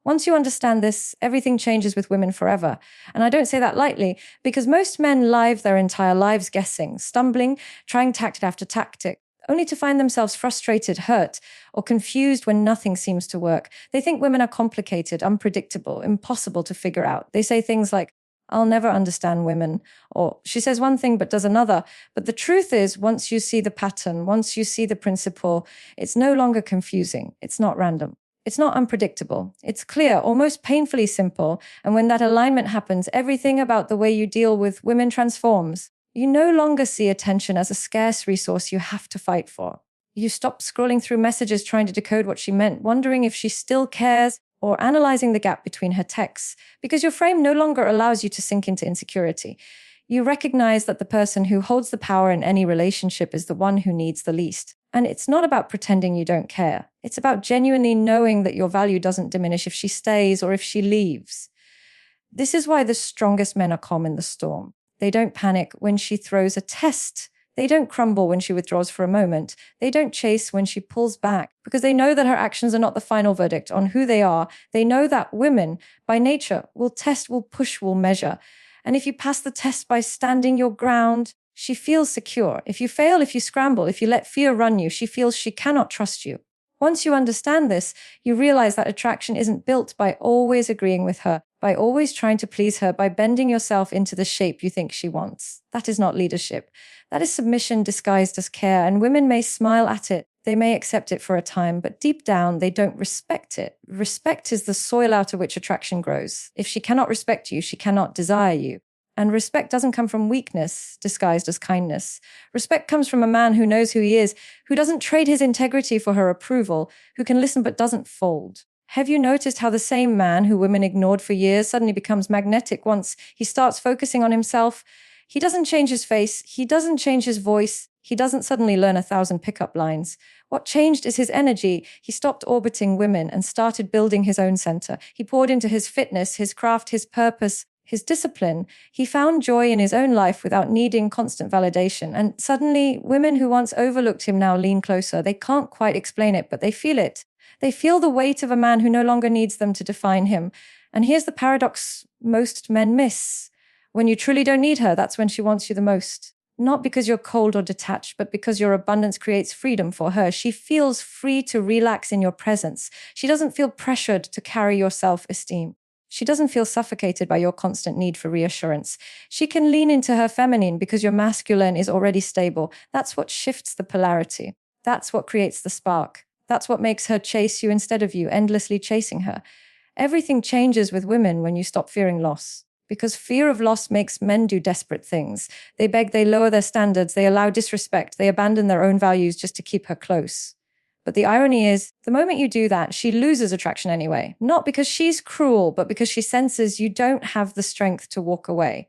Once you understand this, everything changes with women forever. And I don't say that lightly, because most men live their entire lives guessing, stumbling, trying tactic after tactic, only to find themselves frustrated, hurt, or confused when nothing seems to work. They think women are complicated, unpredictable, impossible to figure out. They say things like, "I'll never understand women," or "she says one thing but does another." But the truth is, once you see the pattern, once you see the principle, it's no longer confusing. It's not random. It's not unpredictable. It's clear, almost painfully simple. And when that alignment happens, everything about the way you deal with women transforms. You no longer see attention as a scarce resource you have to fight for. You stop scrolling through messages trying to decode what she meant, wondering if she still cares, or analyzing the gap between her texts, because your frame no longer allows you to sink into insecurity. You recognize that the person who holds the power in any relationship is the one who needs the least. And it's not about pretending you don't care. It's about genuinely knowing that your value doesn't diminish if she stays or if she leaves. This is why the strongest men are calm in the storm. They don't panic when she throws a test. They don't crumble when she withdraws for a moment. They don't chase when she pulls back, because they know that her actions are not the final verdict on who they are. They know that women, by nature, will test, will push, will measure. And if you pass the test by standing your ground, she feels secure. If you fail, if you scramble, if you let fear run you, she feels she cannot trust you. Once you understand this, you realize that attraction isn't built by always agreeing with her, by always trying to please her, by bending yourself into the shape you think she wants. That is not leadership. That is submission disguised as care, and women may smile at it. They may accept it for a time, but deep down, they don't respect it. Respect is the soil out of which attraction grows. If she cannot respect you, she cannot desire you. And respect doesn't come from weakness disguised as kindness. Respect comes from a man who knows who he is, who doesn't trade his integrity for her approval, who can listen but doesn't fold. Have you noticed how the same man who women ignored for years suddenly becomes magnetic once he starts focusing on himself? He doesn't change his face, he doesn't change his voice, he doesn't suddenly learn 1,000 pickup lines. What changed is his energy. He stopped orbiting women and started building his own center. He poured into his fitness, his craft, his purpose, his discipline. He found joy in his own life without needing constant validation. And suddenly, women who once overlooked him now lean closer. They can't quite explain it, but they feel it. They feel the weight of a man who no longer needs them to define him. And here's the paradox most men miss. When you truly don't need her, that's when she wants you the most. Not because you're cold or detached, but because your abundance creates freedom for her. She feels free to relax in your presence. She doesn't feel pressured to carry your self-esteem. She doesn't feel suffocated by your constant need for reassurance. She can lean into her feminine because your masculine is already stable. That's what shifts the polarity. That's what creates the spark. That's what makes her chase you instead of you, endlessly chasing her. Everything changes with women when you stop fearing loss. Because fear of loss makes men do desperate things. They beg, they lower their standards, they allow disrespect, they abandon their own values just to keep her close. But the irony is, the moment you do that, she loses attraction anyway. Not because she's cruel, but because she senses you don't have the strength to walk away.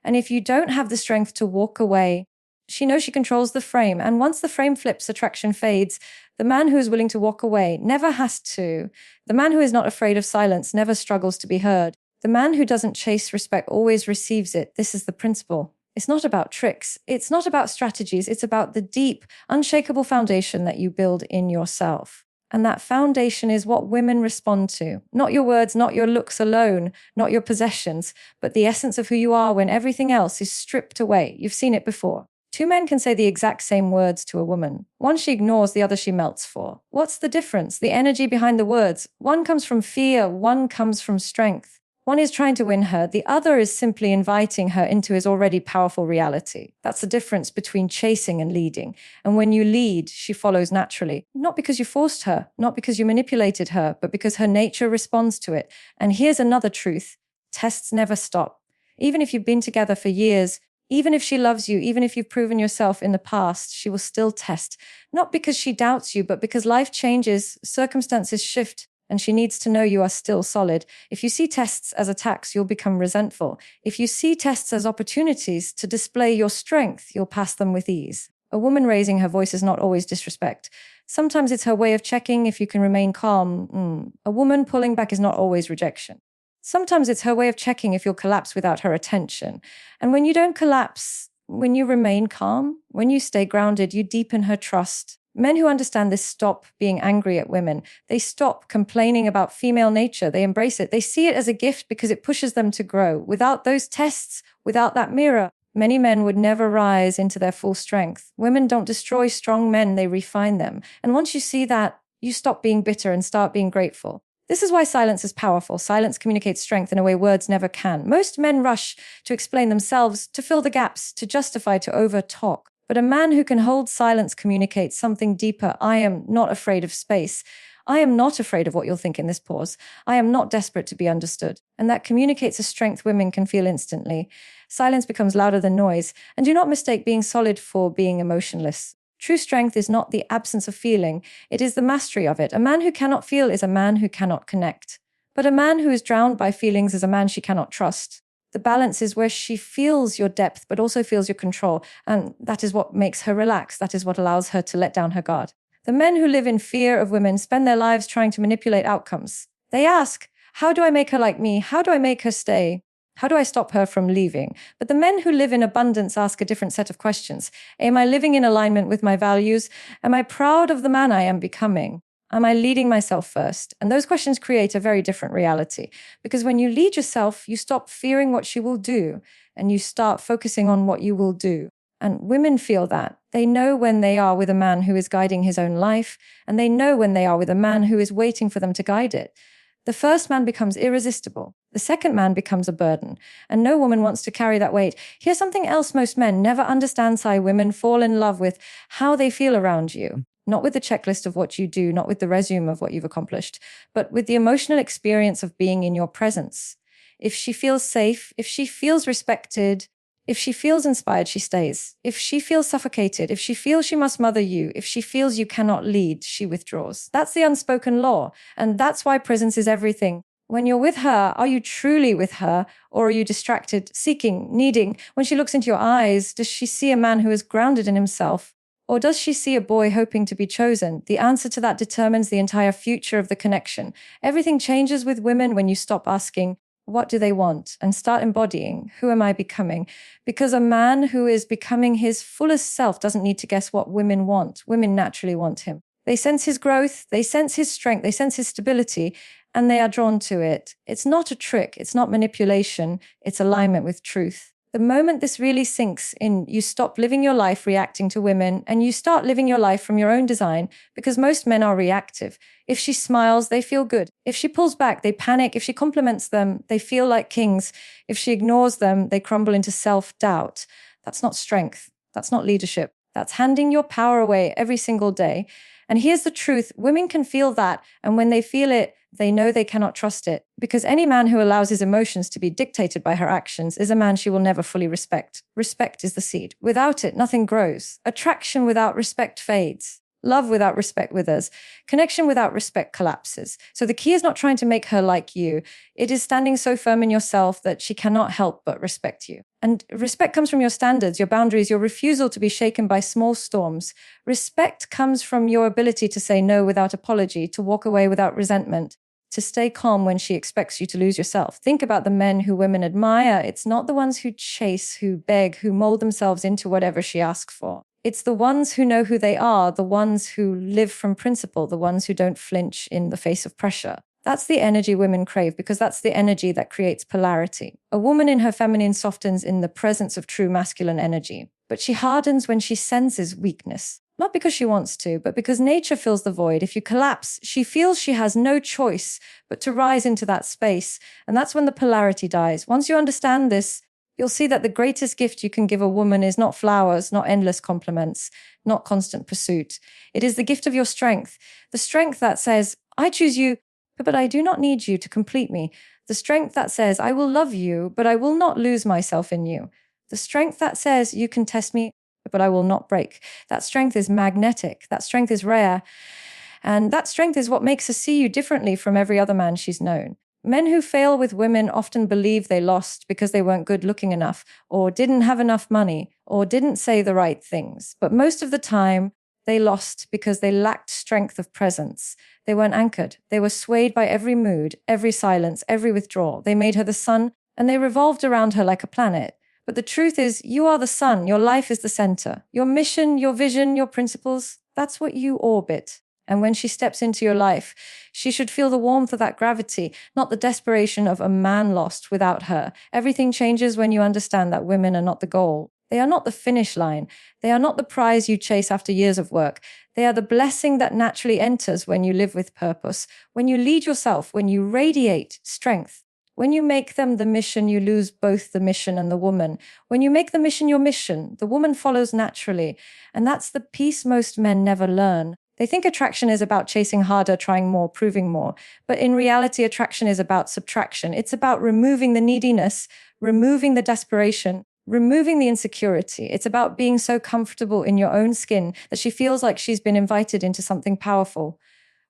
And if you don't have the strength to walk away, she knows she controls the frame. And once the frame flips, attraction fades. The man who is willing to walk away never has to. The man who is not afraid of silence never struggles to be heard. The man who doesn't chase respect always receives it. This is the principle. It's not about tricks. It's not about strategies. It's about the deep, unshakable foundation that you build in yourself. And that foundation is what women respond to. Not your words, not your looks alone, not your possessions, but the essence of who you are when everything else is stripped away. You've seen it before. Two men can say the exact same words to a woman. One she ignores, the other she melts for. What's the difference? The energy behind the words. One comes from fear, one comes from strength. One is trying to win her, the other is simply inviting her into his already powerful reality. That's the difference between chasing and leading. And when you lead, she follows naturally. Not because you forced her, not because you manipulated her, but because her nature responds to it. And here's another truth. Tests never stop. Even if you've been together for years, even if she loves you, even if you've proven yourself in the past, she will still test. Not because she doubts you, but because life changes, circumstances shift, and she needs to know you are still solid. If you see tests as attacks, you'll become resentful. If you see tests as opportunities to display your strength, you'll pass them with ease. A woman raising her voice is not always disrespect. Sometimes it's her way of checking if you can remain calm. A woman pulling back is not always rejection. Sometimes it's her way of checking if you'll collapse without her attention. And when you don't collapse, when you remain calm, when you stay grounded, you deepen her trust. Men who understand this stop being angry at women. They stop complaining about female nature. They embrace it. They see it as a gift because it pushes them to grow. Without those tests, without that mirror, many men would never rise into their full strength. Women don't destroy strong men, they refine them. And once you see that, you stop being bitter and start being grateful. This is why silence is powerful. Silence communicates strength in a way words never can. Most men rush to explain themselves, to fill the gaps, to justify, to over-talk. But a man who can hold silence communicates something deeper. I am not afraid of space. I am not afraid of what you'll think in this pause. I am not desperate to be understood. And that communicates a strength women can feel instantly. Silence becomes louder than noise. And do not mistake being solid for being emotionless. True strength is not the absence of feeling. It is the mastery of it. A man who cannot feel is a man who cannot connect. But a man who is drowned by feelings is a man she cannot trust. The balance is where she feels your depth, but also feels your control. And that is what makes her relax. That is what allows her to let down her guard. The men who live in fear of women spend their lives trying to manipulate outcomes. They ask, how do I make her like me? How do I make her stay? How do I stop her from leaving? But the men who live in abundance ask a different set of questions. Am I living in alignment with my values? Am I proud of the man I am becoming? Am I leading myself first? And those questions create a very different reality. Because when you lead yourself, you stop fearing what she will do, and you start focusing on what you will do. And women feel that. They know when they are with a man who is guiding his own life, and they know when they are with a man who is waiting for them to guide it. The first man becomes irresistible. The second man becomes a burden, and no woman wants to carry that weight. Here's something else most men never understand: why women fall in love with how they feel around you. Not with the checklist of what you do, not with the resume of what you've accomplished, but with the emotional experience of being in your presence. If she feels safe, if she feels respected, if she feels inspired, she stays. If she feels suffocated, if she feels she must mother you, if she feels you cannot lead, she withdraws. That's the unspoken law. And that's why presence is everything. When you're with her, are you truly with her? Or are you distracted, seeking, needing? When she looks into your eyes, does she see a man who is grounded in himself? Or does she see a boy hoping to be chosen? The answer to that determines the entire future of the connection. Everything changes with women when you stop asking, what do they want? And start embodying, who am I becoming? Because a man who is becoming his fullest self doesn't need to guess what women want. Women naturally want him. They sense his growth, they sense his strength, they sense his stability, and they are drawn to it. It's not a trick, it's not manipulation, it's alignment with truth. The moment this really sinks in, you stop living your life reacting to women and you start living your life from your own design, because most men are reactive. If she smiles, they feel good. If she pulls back, they panic. If she compliments them, they feel like kings. If she ignores them, they crumble into self-doubt. That's not strength. That's not leadership. That's handing your power away every single day. And here's the truth. Women can feel that. And when they feel it, they know they cannot trust it. Because any man who allows his emotions to be dictated by her actions is a man she will never fully respect. Respect is the seed. Without it, nothing grows. Attraction without respect fades. Love without respect withers. Connection without respect collapses. So the key is not trying to make her like you. It is standing so firm in yourself that she cannot help but respect you. And respect comes from your standards, your boundaries, your refusal to be shaken by small storms. Respect comes from your ability to say no without apology, to walk away without resentment, to stay calm when she expects you to lose yourself. Think about the men who women admire. It's not the ones who chase, who beg, who mold themselves into whatever she asks for. It's the ones who know who they are, the ones who live from principle, the ones who don't flinch in the face of pressure. That's the energy women crave, because that's the energy that creates polarity. A woman in her feminine softens in the presence of true masculine energy, but she hardens when she senses weakness. Not because she wants to, but because nature fills the void. If you collapse, she feels she has no choice but to rise into that space. And that's when the polarity dies. Once you understand this, you'll see that the greatest gift you can give a woman is not flowers, not endless compliments, not constant pursuit. It is the gift of your strength. The strength that says, I choose you, but I do not need you to complete me. The strength that says, I will love you, but I will not lose myself in you. The strength that says, you can test me, but I will not break. That strength is magnetic. That strength is rare. And that strength is what makes her see you differently from every other man she's known. Men who fail with women often believe they lost because they weren't good looking enough, or didn't have enough money, or didn't say the right things. But most of the time, they lost because they lacked strength of presence. They weren't anchored. They were swayed by every mood, every silence, every withdrawal. They made her the sun, and they revolved around her like a planet. But the truth is, you are the sun. Your life is the center. Your mission, your vision, your principles, That's what you orbit. And when she steps into your life, she should feel the warmth of that gravity, not the desperation of a man lost without her. Everything changes when you understand that women are not the goal. They are not the finish line. They are not the prize you chase after years of work. They are the blessing that naturally enters when you live with purpose, when you lead yourself, when you radiate strength. When you make them the mission, you lose both the mission and the woman. When you make the mission your mission, the woman follows naturally. And that's the piece most men never learn. They think attraction is about chasing harder, trying more, proving more. But in reality, attraction is about subtraction. It's about removing the neediness, removing the desperation, removing the insecurity. It's about being so comfortable in your own skin that she feels like she's been invited into something powerful.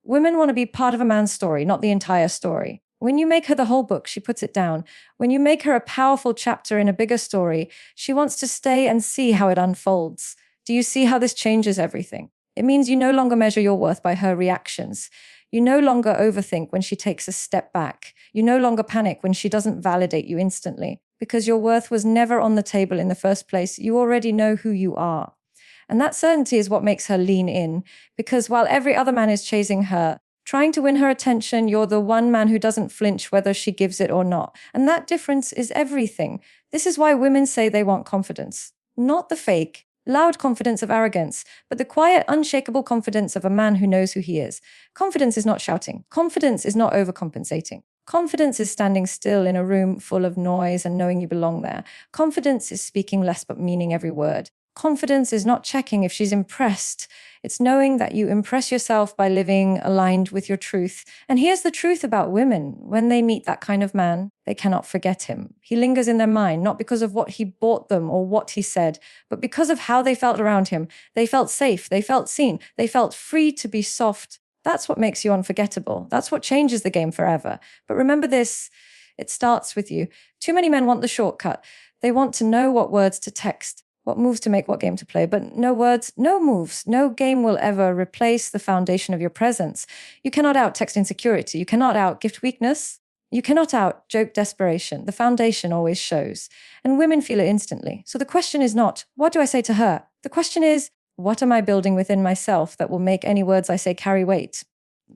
Women want to be part of a man's story, not the entire story. When you make her the whole book, she puts it down. When you make her a powerful chapter in a bigger story, she wants to stay and see how it unfolds. Do you see how this changes everything? It means you no longer measure your worth by her reactions. You no longer overthink when she takes a step back. You no longer panic when she doesn't validate you instantly. Because your worth was never on the table in the first place, you already know who you are. And that certainty is what makes her lean in. Because while every other man is chasing her, trying to win her attention, you're the one man who doesn't flinch whether she gives it or not. And that difference is everything. This is why women say they want confidence. Not the fake, loud confidence of arrogance, but the quiet, unshakable confidence of a man who knows who he is. Confidence is not shouting. Confidence is not overcompensating. Confidence is standing still in a room full of noise and knowing you belong there. Confidence is speaking less but meaning every word. Confidence is not checking if she's impressed. It's knowing that you impress yourself by living aligned with your truth. And here's the truth about women. When they meet that kind of man, they cannot forget him. He lingers in their mind, not because of what he bought them or what he said, but because of how they felt around him. They felt safe. They felt seen. They felt free to be soft. That's what makes you unforgettable. That's what changes the game forever. But remember this, it starts with you. Too many men want the shortcut. They want to know what words to text, what moves to make, what game to play, but no words, no moves. No game will ever replace the foundation of your presence. You cannot out-text insecurity. You cannot out-gift weakness. You cannot out-joke desperation. The foundation always shows. And women feel it instantly. So the question is not, what do I say to her? The question is, what am I building within myself that will make any words I say carry weight?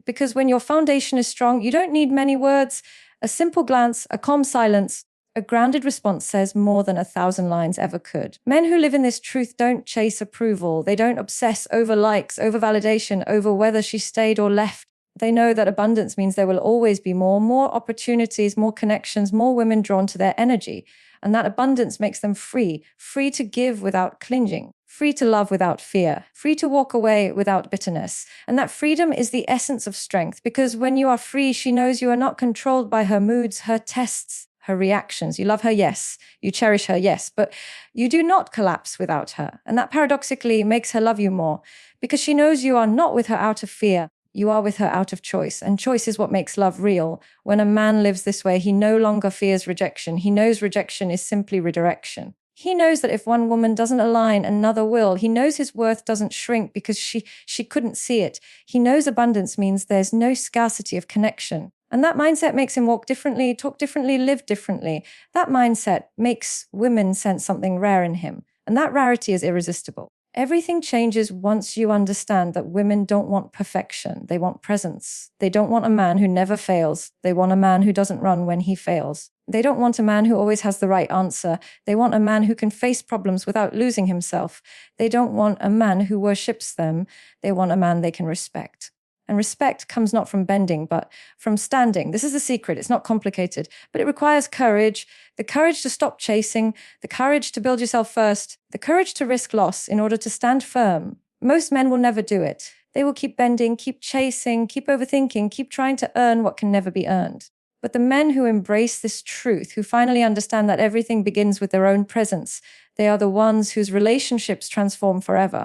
Because when your foundation is strong, you don't need many words. A simple glance, a calm silence, a grounded response says more than 1,000 lines ever could. Men who live in this truth don't chase approval. They don't obsess over likes, over validation, over whether she stayed or left. They know that abundance means there will always be more opportunities, more connections, more women drawn to their energy. And that abundance makes them free to give without clinging, free to love without fear, free to walk away without bitterness. And that freedom is the essence of strength, because when you are free, she knows you are not controlled by her moods, her tests, her reactions. You love her, yes. You cherish her, yes. But you do not collapse without her. And that paradoxically makes her love you more, because she knows you are not with her out of fear. You are with her out of choice. And choice is what makes love real. When a man lives this way, he no longer fears rejection. He knows rejection is simply redirection. He knows that if one woman doesn't align, another will. He knows his worth doesn't shrink because she couldn't see it. He knows abundance means there's no scarcity of connection. And that mindset makes him walk differently, talk differently, live differently. That mindset makes women sense something rare in him. And that rarity is irresistible. Everything changes once you understand that women don't want perfection. They want presence. They don't want a man who never fails. They want a man who doesn't run when he fails. They don't want a man who always has the right answer. They want a man who can face problems without losing himself. They don't want a man who worships them. They want a man they can respect. And respect comes not from bending, but from standing. This is the secret. It's not complicated, but it requires courage, the courage to stop chasing, the courage to build yourself first, the courage to risk loss in order to stand firm. Most men will never do it. They will keep bending, keep chasing, keep overthinking, keep trying to earn what can never be earned. But the men who embrace this truth, who finally understand that everything begins with their own presence, they are the ones whose relationships transform forever.